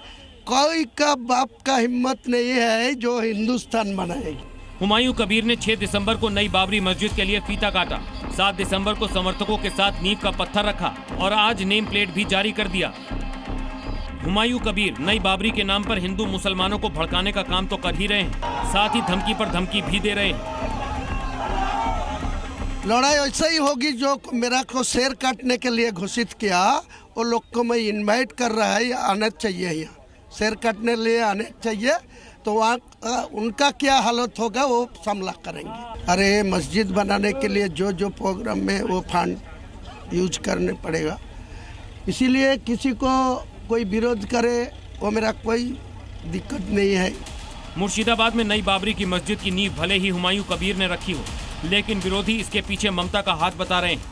कोई का बाप का हिम्मत नहीं है जो हिंदुस्तान बनाएगी। हुमायूं कबीर ने 6 दिसंबर को नई बाबरी मस्जिद के लिए फीता काटा, 7 दिसंबर को समर्थकों के साथ नींव का पत्थर रखा और आज नेम प्लेट भी जारी कर दिया। हुमायूं कबीर नई बाबरी के नाम पर हिंदू मुसलमानों को भड़काने का काम तो कर ही रहे हैं, साथ ही धमकी पर धमकी भी दे रहे हैं। लड़ाई ऐसा ही होगी जो मेरा को शेर काटने के लिए घोषित किया, वो लोग को मैं इनवाइट कर रहा है, आना चाहिए यहाँ, शेर काटने के लिए आने चाहिए, तो वहाँ उनका क्या हालत होगा वो सामना करेंगे। अरे मस्जिद बनाने के लिए जो जो प्रोग्राम में वो फंड यूज करने पड़ेगा, इसीलिए किसी को कोई विरोध करे वो मेरा कोई दिक्कत नहीं है। मुर्शिदाबाद में नई बाबरी की मस्जिद की नींव भले ही हुमायूं कबीर ने रखी हो, लेकिन विरोधी इसके पीछे ममता का हाथ बता रहे हैं।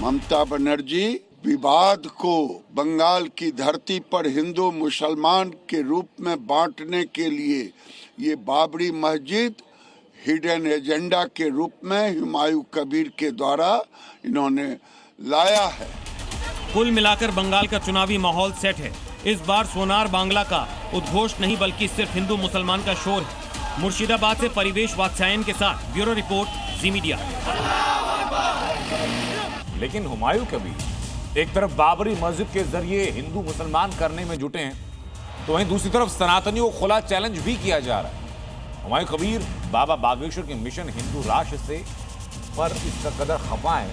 ममता बनर्जी विवाद को बंगाल की धरती पर हिंदू मुसलमान के रूप में बांटने के लिए ये बाबरी मस्जिद हिडन एजेंडा के रूप में हुमायूं कबीर के द्वारा इन्होंने लाया है। कुल मिलाकर बंगाल का चुनावी माहौल सेट है। इस बार सोनार बांग्ला का उद्घोष नहीं बल्कि सिर्फ हिंदू मुसलमान का शोर है। मुर्शिदाबाद से परिवेश वात्स्यायन के साथ ब्यूरो रिपोर्ट, जी मीडिया। लेकिन हुमायूं कबीर एक तरफ बाबरी मस्जिद के जरिए हिंदू मुसलमान करने में जुटे हैं, तो वहीं दूसरी तरफ सनातनियों को खुला चैलेंज भी किया जा रहा है। हुमायूं कबीर बाबा बागेश्वर के मिशन हिंदू राष्ट्र से पर इसका कदर खफा है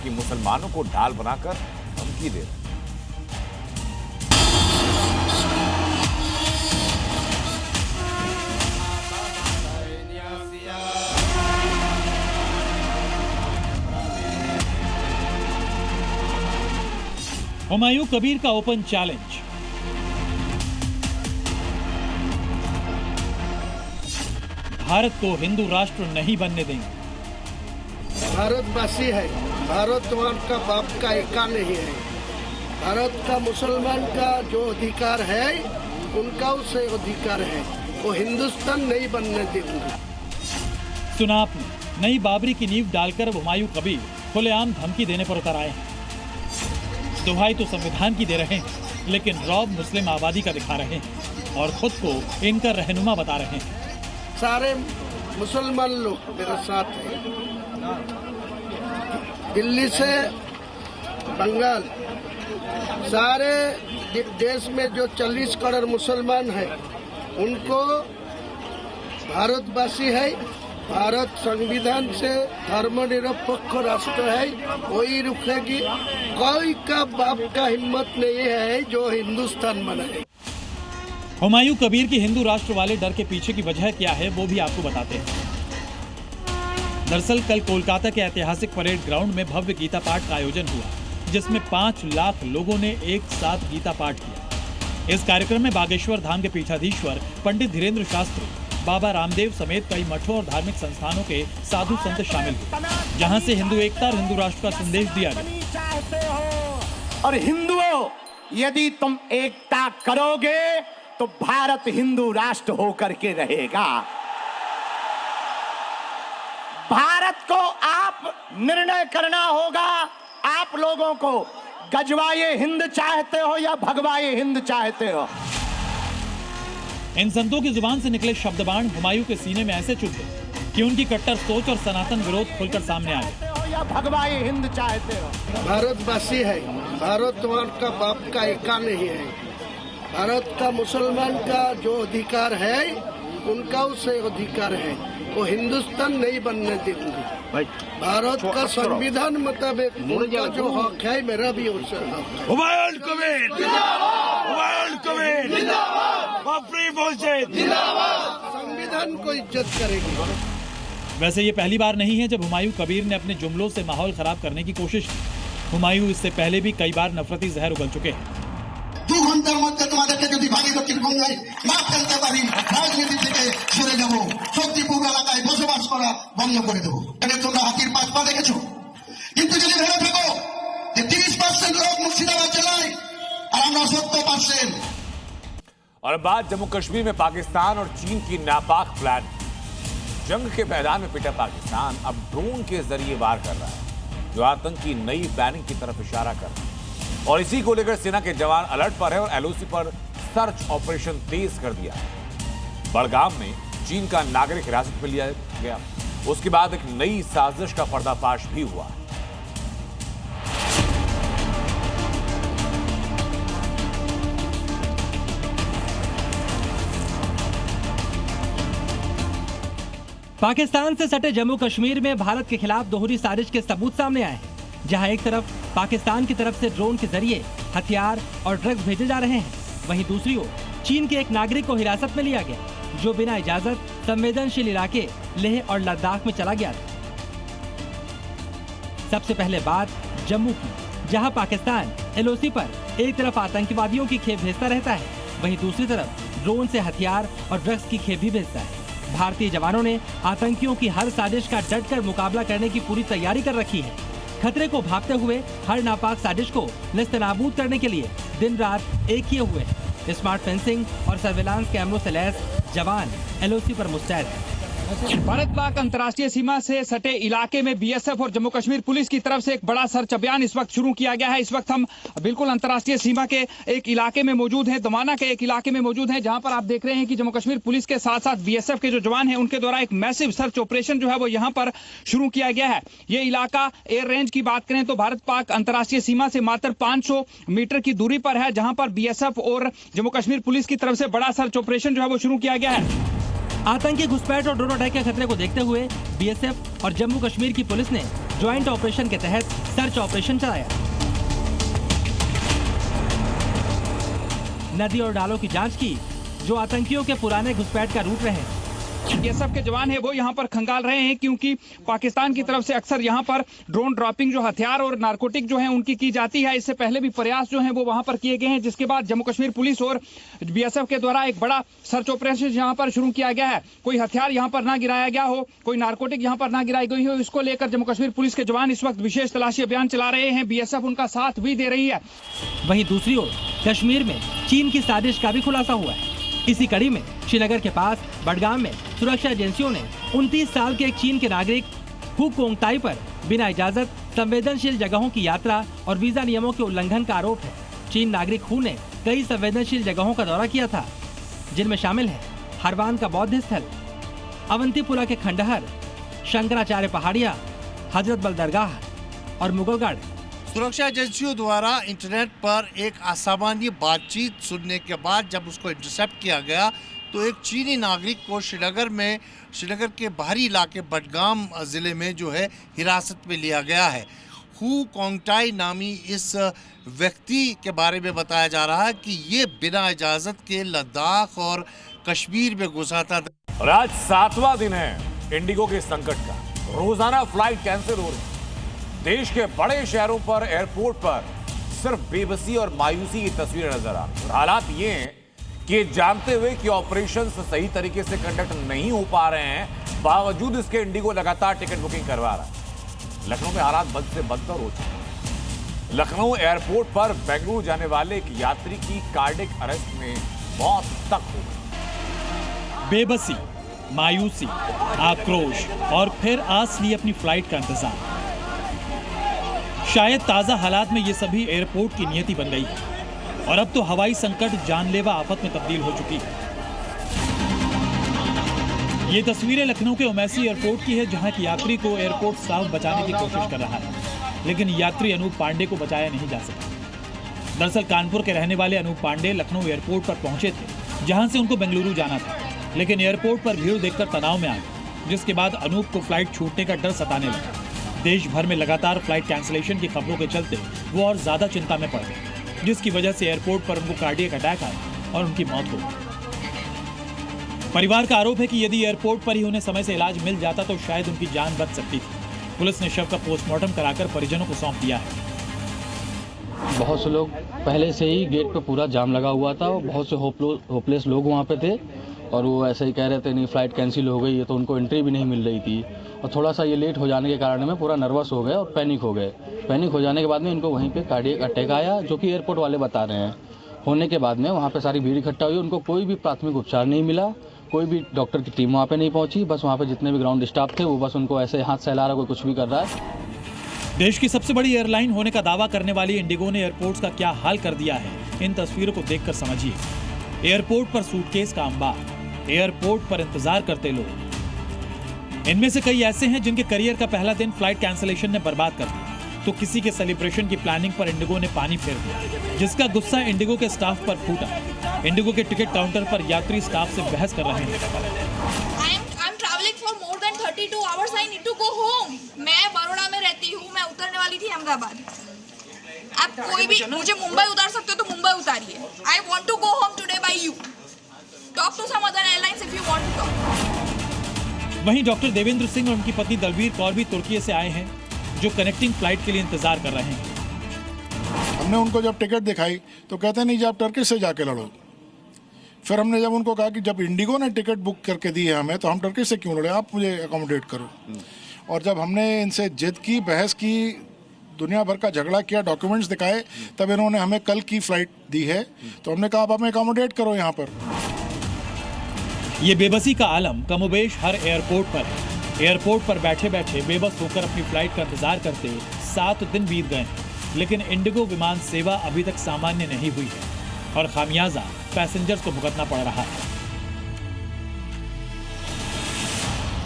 कि मुसलमानों को ढाल बनाकर धमकी दे रहे हैं। हुमायूं कबीर का ओपन चैलेंज। भारत को हिंदू राष्ट्र नहीं बनने देंगे। भारतवासी है, भारतवान का बाप का एका नहीं है। भारत का मुसलमान का जो अधिकार है उनका उसे अधिकार है, वो हिंदुस्तान नहीं बनने देंगे। सुना आपने, नई बाबरी की नींव डालकर हुमायूं कबीर खुलेआम धमकी देने पर उतर आए हैं। दुहाई तो संविधान की दे रहे हैं, लेकिन रौब मुस्लिम आबादी का दिखा रहे हैं और खुद को इनका रहनुमा बता रहे हैं। सारे मुसलमान लोग मेरे साथ हैं, दिल्ली से बंगाल, सारे देश में जो 40 करोड़ मुसलमान हैं उनको भारतवासी है, भारत संविधान से धर्मनिरपेक्ष राष्ट्र है, वही रुकेगी। कोई का बाप का हिम्मत नहीं है जो हिंदुस्तान बनाए। हुमायूं कबीर की हिंदू राष्ट्र वाले डर के पीछे की वजह क्या है वो भी आपको बताते हैं। दरअसल कल कोलकाता के ऐतिहासिक परेड ग्राउंड में भव्य गीता पाठ का आयोजन हुआ, जिसमें 5 लाख लोगों ने एक साथ गीता पाठ किया। इस कार्यक्रम में बागेश्वर धाम के पीठाधीश्वर पंडित धीरेन्द्र शास्त्री, बाबा रामदेव समेत कई मठों और धार्मिक संस्थानों के साधु संत शामिल हुए, जहां से हिंदू एकता और हिंदू राष्ट्र का संदेश दिया गया। और हिंदुओं, यदि तुम एकता करोगे तो भारत हिंदू राष्ट्र होकर के रहेगा। भारत को आप निर्णय करना होगा, आप लोगों को गजवाए हिंद चाहते हो या भगवाए हिंद चाहते हो। इन संतों की जुबान से निकले शब्द बाण हुमायूं के सीने में ऐसे चुभे कि उनकी कट्टर सोच और सनातन विरोध खुलकर सामने आ गया। या भगवाए हिंद चाहते हो। भारतवासी है, भारतवान का बाप का एका नहीं है। भारत का मुसलमान का जो अधिकार है उनका उसे अधिकार है, वो हिंदुस्तान नहीं बनने देंगे। भारत का संविधान मुताबिक उनका जो हक है मेरा भी उससे हक है। हुमायूं कबीर जिंदाबाद, हुमायूं कबीर जिंदाबाद, बाबरी मस्जिद जिंदाबाद। संविधान को इज्जत करेगी। वैसे ये पहली बार नहीं है जब हुमायूं कबीर ने अपने जुमलों से माहौल खराब करने की कोशिश की। हुमायूं इससे पहले भी कई बार नफरती जहर उगल चुके हैं। 2 ঘন্টার মধ্যে তোমাদেরকে যদি ভারী দক্ষিণ বঙ্গায় না ফেলতে পারি, রাজনীতি থেকে সরে যাব, শক্তিপুর এলাকায় বসবাস করা বন্ধ করে দেবো। এটা তোমরা হাতির পাঁচ পা দেখেছো, কিন্তু যদি ভেবে থাকো যে 30% লোক মুর্শিদাবাদ জেলায় আর আমরা 70%। और बात जम्मू कश्मीर में पाकिस्तान और चीन की नापाक प्लान। जंग के मैदान में पिटा पाकिस्तान अब ड्रोन के जरिए वार कर रहा है, जो आतंक की नई प्लानिंग की तरफ इशारा कर रहा है। और इसी को लेकर सेना के जवान अलर्ट पर है और एलओसी पर सर्च ऑपरेशन तेज कर दिया है। बड़गाम में चीन का नागरिक हिरासत में लिया गया, उसके बाद एक नई साजिश का पर्दाफाश भी हुआ। पाकिस्तान से सटे जम्मू कश्मीर में भारत के खिलाफ दोहरी साजिश के सबूत सामने आए हैं, जहां एक तरफ पाकिस्तान की तरफ से ड्रोन के जरिए हथियार और ड्रग्स भेजे जा रहे हैं, वहीं दूसरी ओर चीन के एक नागरिक को हिरासत में लिया गया, जो बिना इजाजत संवेदनशील इलाके लेह और लद्दाख में चला गया था। सबसे पहले बात जम्मू की, जहां पाकिस्तान एलओसी पर एक तरफ आतंकवादियों की खेप भेजता रहता है, वहीं दूसरी तरफ ड्रोन से हथियार और ड्रग्स की खेप भी भेजता है। भारतीय जवानों ने आतंकियों की हर साजिश का डटकर मुकाबला करने की पूरी तैयारी कर रखी है। खतरे को भांपते हुए हर नापाक साजिश को नेस्तनाबूद करने के लिए दिन रात एक किए हुए हैं। स्मार्ट फेंसिंग और सर्विलांस कैमरों से लैस जवान एलओसी पर मुस्तैद है। भारत पाक अंतर्राष्ट्रीय सीमा से सटे इलाके में बीएसएफ और जम्मू कश्मीर पुलिस की तरफ से एक बड़ा सर्च अभियान इस वक्त शुरू किया गया है। इस वक्त हम बिल्कुल अंतर्राष्ट्रीय सीमा के एक इलाके में मौजूद हैं, दमाना के एक इलाके में मौजूद हैं, जहां पर आप देख रहे हैं कि जम्मू कश्मीर पुलिस के साथ साथ बीएसएफ के जो जवान हैं उनके द्वारा एक मैसिव सर्च ऑपरेशन जो है वो यहाँ पर शुरू किया गया है। ये इलाका एयर रेंज की बात करें तो भारत पाक अंतर्राष्ट्रीय सीमा से मात्र 500 मीटर की दूरी पर है, जहां पर बीएसएफ और जम्मू कश्मीर पुलिस की तरफ से बड़ा सर्च ऑपरेशन जो है वो शुरू किया गया है। आतंकी घुसपैठ और ड्रोन अटैक के खतरे को देखते हुए बीएसएफ और जम्मू कश्मीर की पुलिस ने ज्वाइंट ऑपरेशन के तहत सर्च ऑपरेशन चलाया। नदी और नालों की जांच की, जो आतंकियों के पुराने घुसपैठ का रूट रहे। बीएसएफ के जवान है वो यहाँ पर खंगाल रहे हैं, क्योंकि पाकिस्तान की तरफ से अक्सर यहाँ पर ड्रोन ड्रॉपिंग जो हथियार और नारकोटिक जो है उनकी की जाती है। इससे पहले भी प्रयास जो है वो वहाँ पर किए गए हैं, जिसके बाद जम्मू कश्मीर पुलिस और बीएसएफ के द्वारा एक बड़ा सर्च ऑपरेशन यहाँ पर शुरू किया गया है। कोई हथियार यहाँ पर ना गिराया गया हो, कोई नारकोटिक यहाँ पर ना गिराई गई हो, इसको लेकर जम्मू कश्मीर पुलिस के जवान इस वक्त विशेष तलाशी अभियान चला रहे हैं। बीएसएफ उनका साथ भी दे रही है। वहीं दूसरी ओर कश्मीर में चीन की साजिश का भी खुलासा हुआ है। इसी कड़ी में श्रीनगर के पास बडगाम में सुरक्षा एजेंसियों ने 29 साल के एक चीन के नागरिक हु कोंगताई पर बिना इजाजत संवेदनशील जगहों की यात्रा और वीजा नियमों के उल्लंघन का आरोप है। चीन नागरिक हु ने कई संवेदनशील जगहों का दौरा किया था, जिनमें शामिल है हरवान का बौद्ध स्थल, अवंतीपुरा के खंडहर, शंकराचार्य पहाड़िया, हजरत बल दरगाह और मुगलगढ़। सुरक्षा एजेंसियों द्वारा इंटरनेट पर एक असामान्य बातचीत सुनने के बाद जब उसको इंटरसेप्ट किया गया तो एक चीनी नागरिक को श्रीनगर के बाहरी इलाके बडगाम ज़िले में जो है हिरासत में लिया गया है। हु कोंगताई नामी इस व्यक्ति के बारे में बताया जा रहा है कि ये बिना इजाज़त के लद्दाख और कश्मीर में घुसा था। और आज 7वां दिन है इंडिगो के संकट का। रोजाना फ्लाइट कैंसिल हो रही। देश के बड़े शहरों पर एयरपोर्ट पर सिर्फ बेबसी और मायूसी की तस्वीरें नजर आ रही। और हालात ये हैं कि जानते हुए कि ऑपरेशन सही तरीके से कंडक्ट नहीं हो पा रहे हैं, बावजूद इसके इंडिगो लगातार टिकट बुकिंग करवा रहा है। लखनऊ में हालात बद से बदतर हो चुके हैं। लखनऊ एयरपोर्ट पर बेंगलुरु जाने वाले एक यात्री की कार्डिक अरेस्ट में मौत तक हो गई। बेबसी, मायूसी, आक्रोश और फिर आस ली अपनी फ्लाइट का इंतजार। शायद ताजा हालात में ये सभी एयरपोर्ट की नियति बन गई है और अब तो हवाई संकट जानलेवा आफत में तब्दील हो चुकी है। ये तस्वीरें लखनऊ के ओमैसी एयरपोर्ट की है, जहां की यात्री को एयरपोर्ट स्टाफ बचाने की कोशिश कर रहा है, लेकिन यात्री अनूप पांडे को बचाया नहीं जा सका। दरअसल कानपुर के रहने वाले अनूप पांडे लखनऊ एयरपोर्ट पर पहुंचे थे, जहां से उनको बेंगलुरु जाना था, लेकिन एयरपोर्ट पर भीड़ देखकर तनाव में आ गए, जिसके बाद अनूप को फ्लाइट छूटने का डर सताने लगा। देश भर में लगातार फ्लाइट कैंसिलेशन की खबरों के चलते वो और ज्यादा चिंता में पड़ गए, जिसकी वजह से एयरपोर्ट पर उनको कार्डियक अटैक आया और उनकी मौत हो गई। परिवार का आरोप है कि यदि एयरपोर्ट पर ही उन्हें समय से इलाज मिल जाता तो शायद उनकी जान बच सकती थी। पुलिस ने शव का पोस्टमार्टम कराकर परिजनों को सौंप दिया है। बहुत से लोग पहले से ही गेट पे पूरा जाम लगा हुआ था और बहुत से होपलेस लोग वहाँ पे थे और वो ऐसे ही कह रहे थे नहीं फ्लाइट कैंसिल हो गई है, तो उनको एंट्री भी नहीं मिल रही थी। और थोड़ा सा ये लेट हो जाने के कारण में पूरा नर्वस हो गए और पैनिक हो गए। पैनिक हो जाने के बाद में इनको वहीं पे कार्डियक अटैक आया, जो कि एयरपोर्ट वाले बता रहे हैं। होने के बाद में वहाँ पे सारी भीड़ इकट्ठा हुई, उनको कोई भी प्राथमिक उपचार नहीं मिला, कोई भी डॉक्टर की टीम वहाँ पे नहीं पहुँची। बस वहाँ पे जितने भी ग्राउंड स्टाफ थे वो बस उनको ऐसे हाथ सहला रहा, कोई कुछ भी कर रहा है। देश की सबसे बड़ी एयरलाइन होने का दावा करने वाली इंडिगो ने एयरपोर्ट्स का क्या हाल कर दिया है, इन तस्वीरों को देखकर समझिए। एयरपोर्ट पर सूटकेस का अंबार, एयरपोर्ट पर इंतजार करते लोग। इनमें से कई ऐसे हैं जिनके करियर का पहला दिन फ्लाइट कैंसिलेशन ने बर्बाद कर दिया, तो किसी के सेलिब्रेशन की प्लानिंग पर इंडिगो ने पानी फेर दिया, जिसका गुस्सा इंडिगो के स्टाफ पर फूटा। इंडिगो के टिकट काउंटर पर यात्री स्टाफ से बहस कर रहे हैं। I'm traveling for more than 42 hours I need to go home. मैं बड़ौदा में रहती हूँ, मैं उतरने वाली थी अहमदाबाद। आप कोई भी मुझे मुंबई उतार सकते हो तो Mumbai उतारिए। I want to go home today by you. Talk to some other airlines if you want to talk. वहीं डॉक्टर देवेंद्र सिंह और उनकी पत्नी दलवीर कौर भी तुर्की से आए हैं, जो कनेक्टिंग फ्लाइट के लिए इंतजार कर रहे हैं। हमने उनको जब टिकट दिखाई तो कहते नहीं जी आप टर्की से जाके लड़ो। फिर हमने जब उनको कहा कि जब इंडिगो ने टिकट बुक करके दी है हमें, तो हम टर्की से क्यों लड़े, आप मुझे अकोमोडेट करो। और जब हमने इनसे जिद की, बहस की, दुनिया भर का झगड़ा किया, डॉक्यूमेंट्स दिखाए, तब इन्होंने हमें कल की फ्लाइट दी है। तो हमने कहा आप हमें अकोमोडेट करो यहाँ पर। ये बेबसी का आलम कमोबेश हर एयरपोर्ट पर है। एयरपोर्ट पर बैठे बैठे बेबस होकर अपनी फ्लाइट का इंतजार करते 7 दिन बीत गए, लेकिन इंडिगो विमान सेवा अभी तक सामान्य नहीं हुई है और खामियाजा पैसेंजर्स को भुगतना पड़ रहा है।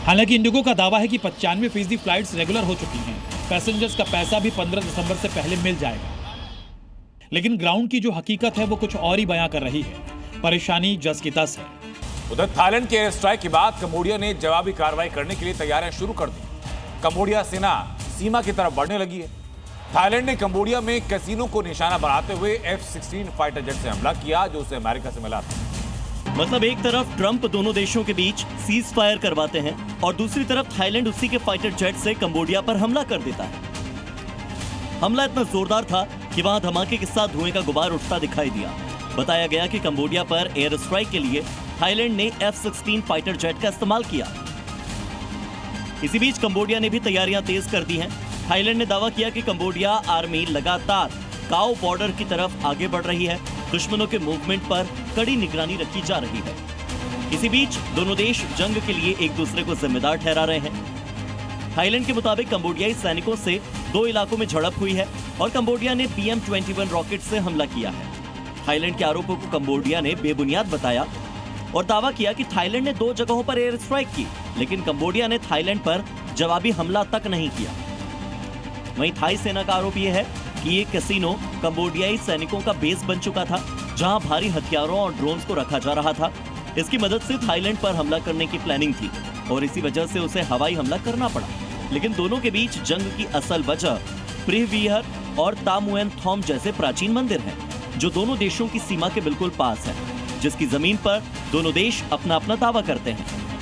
हालांकि इंडिगो का दावा है कि 95% फ्लाइट्स रेगुलर हो चुकी हैं। पैसेंजर्स का पैसा भी 15 दिसंबर से पहले मिल जाएगा। लेकिन ग्राउंड की जो हकीकत है वो कुछ और ही बयां कर रही है। परेशानी जस की तस है। उधर थाईलैंड के एयर स्ट्राइक के बाद कंबोडिया ने जवाबी कार्रवाई करने के लिए तैयारियां शुरू कर दी। कंबोडिया सेना सीमा की तरफ बढ़ने लगी है। थाईलैंड ने कंबोडिया में कैसीनो को निशाना बनाते हुए F-16 फाइटर जेट से हमला किया, जो उसे अमेरिका से मिला था। मतलब एक तरफ ट्रंप दोनों देशों के बीच सीज फायर करवाते हैं और दूसरी तरफ थाईलैंड उसी के फाइटर जेट से कंबोडिया पर हमला कर देता है। हमला इतना जोरदार था कि वहां धमाके के साथ धुएं का गुबार उठता दिखाई दिया। बताया गया कि कंबोडिया पर एयर स्ट्राइक के लिए थाईलैंड ने F-16 फाइटर जेट का इस्तेमाल किया। इसी बीच कंबोडिया ने भी तैयारियां तेज कर दी हैं। थाईलैंड ने दावा किया कि कंबोडिया आर्मी लगातार काओ बॉर्डर की तरफ आगे बढ़ रही है। दुश्मनों के मूवमेंट पर कड़ी निगरानी रखी जा रही है। इसी बीच दोनों देश जंग के लिए एक दूसरे को जिम्मेदार ठहरा रहे हैं। थाईलैंड के मुताबिक कंबोडियाई सैनिकों से 2 इलाकों में झड़प हुई है और कंबोडिया ने BM-21 रॉकेट से हमला किया है। थाईलैंड के आरोपों को कंबोडिया ने बेबुनियाद बताया और दावा किया कि थाईलैंड ने 2 जगहों पर एयर स्ट्राइक की, लेकिन कंबोडिया ने थाईलैंड पर जवाबी हमला तक नहीं किया। वहीं थाई सेना का आरोप यह है कि ये कैसीनो कंबोडियाई सैनिकों का बेस बन चुका था, जहां भारी हथियारों और ड्रोन्स को रखा जा रहा था। इसकी मदद से थाईलैंड पर हमला करने की प्लानिंग थी और इसी वजह से उसे हवाई हमला करना पड़ा। लेकिन दोनों के बीच जंग की असल वजह प्रिहविहर और तामुएन थॉम जैसे प्राचीन मंदिर हैं, जो दोनों देशों की सीमा के बिल्कुल पास है, जिसकी जमीन पर दोनों देश अपना अपना दावा करते हैं।